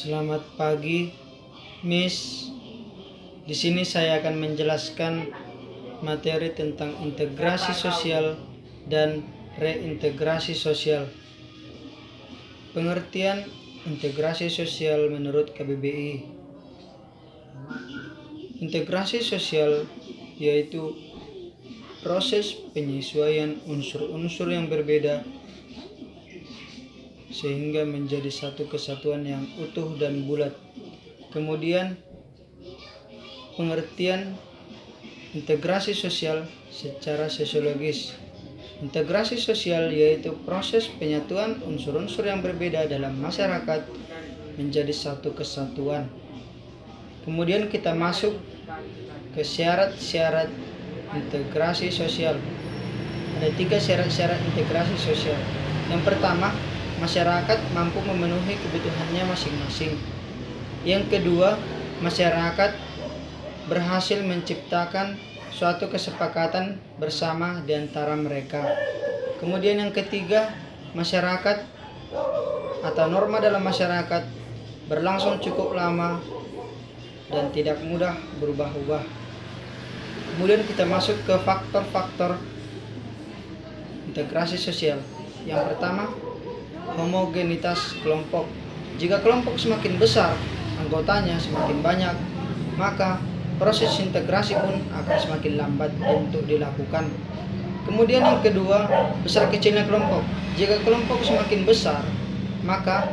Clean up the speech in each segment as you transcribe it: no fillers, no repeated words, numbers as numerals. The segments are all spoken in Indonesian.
Selamat pagi, Miss. Di sini saya akan menjelaskan materi tentang integrasi sosial dan reintegrasi sosial. Pengertian integrasi sosial menurut KBBI. Integrasi sosial yaitu proses penyesuaian unsur-unsur yang berbeda sehingga menjadi satu kesatuan yang utuh dan bulat. Kemudian pengertian integrasi sosial secara sosiologis. Integrasi sosial yaitu proses penyatuan unsur-unsur yang berbeda dalam masyarakat menjadi satu kesatuan. Kemudian kita masuk ke syarat-syarat integrasi sosial. Ada 3 syarat-syarat integrasi sosial. Yang pertama, masyarakat mampu memenuhi kebutuhannya masing-masing. Yang kedua, masyarakat berhasil menciptakan suatu kesepakatan bersama di antara mereka. Kemudian yang ketiga, masyarakat atau norma dalam masyarakat berlangsung cukup lama dan tidak mudah berubah-ubah. Kemudian kita masuk ke faktor-faktor integrasi sosial. Yang pertama, homogenitas kelompok. Jika kelompok semakin besar, anggotanya semakin banyak, maka proses integrasi pun akan semakin lambat untuk dilakukan. Kemudian yang kedua, besar kecilnya kelompok. Jika kelompok semakin besar, maka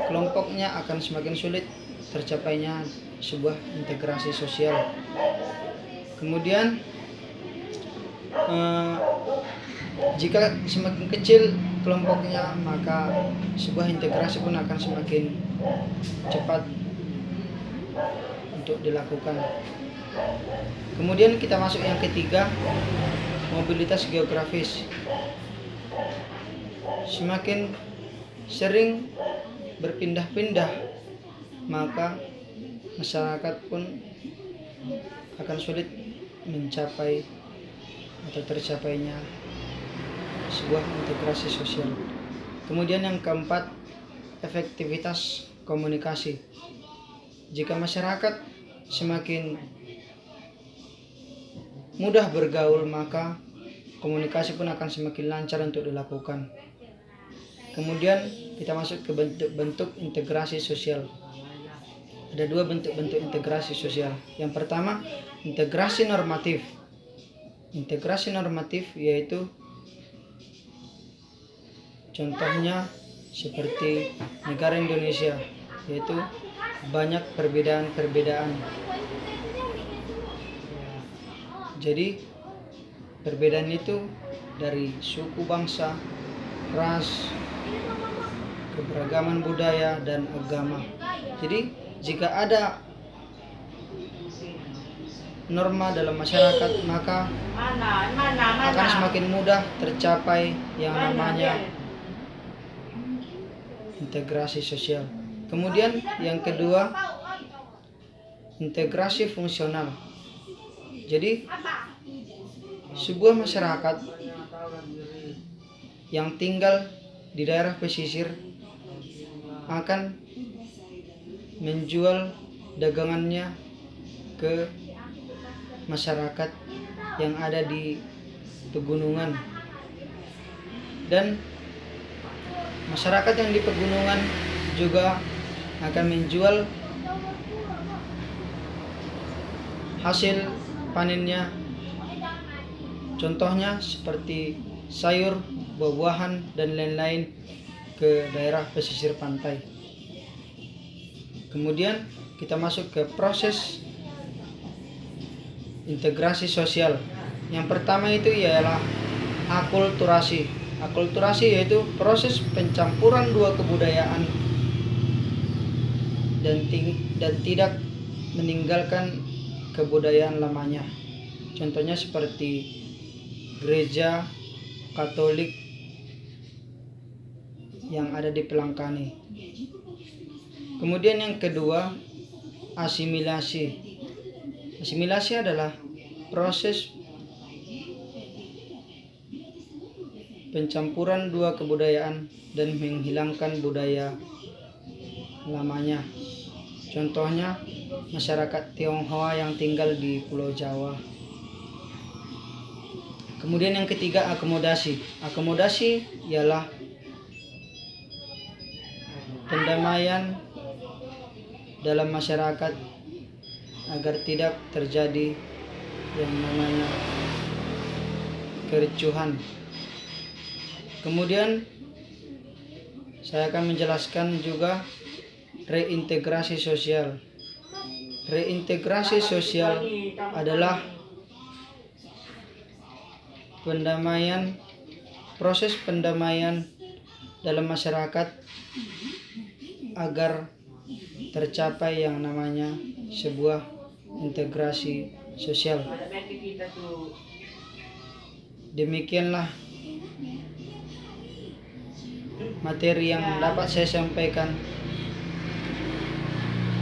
kelompoknya akan semakin sulit tercapainya sebuah integrasi sosial. Kemudian jika semakin kecil kelompoknya, maka sebuah integrasi pun akan semakin cepat untuk dilakukan. Kemudian kita masuk yang ketiga, mobilitas geografis. Semakin sering berpindah-pindah, maka masyarakat pun akan sulit mencapai atau tercapainya sebuah integrasi sosial. Kemudian yang keempat, efektivitas komunikasi. Jika masyarakat semakin mudah bergaul, maka komunikasi pun akan semakin lancar untuk dilakukan. Kemudian kita masuk ke bentuk-bentuk integrasi sosial. Ada 2 bentuk-bentuk integrasi sosial. Yang pertama, integrasi normatif. Integrasi normatif yaitu contohnya seperti negara Indonesia, yaitu banyak perbedaan-perbedaan. Jadi perbedaan itu dari suku, bangsa, ras, keberagaman budaya dan agama. Jadi jika ada norma dalam masyarakat, maka akan semakin mudah tercapai yang namanya integrasi sosial. Kemudian yang kedua, integrasi fungsional. Jadi sebuah masyarakat yang tinggal di daerah pesisir akan menjual dagangannya ke masyarakat yang ada di pegunungan, dan masyarakat yang di pegunungan juga akan menjual hasil panennya, contohnya seperti sayur, buah-buahan dan lain-lain, ke daerah pesisir pantai. Kemudian kita masuk ke proses integrasi sosial. Yang pertama itu ialah akulturasi. Akulturasi yaitu proses pencampuran 2 kebudayaan dan tidak meninggalkan kebudayaan lamanya. Contohnya seperti gereja Katolik yang ada di Pelangkani. Kemudian yang kedua, asimilasi. Asimilasi adalah proses pencampuran 2 kebudayaan dan menghilangkan budaya lamanya. Contohnya, masyarakat Tionghoa yang tinggal di Pulau Jawa. Kemudian yang ketiga, akomodasi. Akomodasi ialah pendamaian dalam masyarakat agar tidak terjadi yang namanya kericuhan. Kemudian saya akan menjelaskan juga reintegrasi sosial. Reintegrasi sosial adalah proses pendamaian dalam masyarakat agar tercapai yang namanya sebuah integrasi sosial. Demikianlah materi yang dapat saya sampaikan.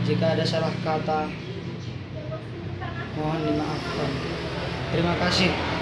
Jika ada salah kata, mohon dimaafkan. Terima kasih.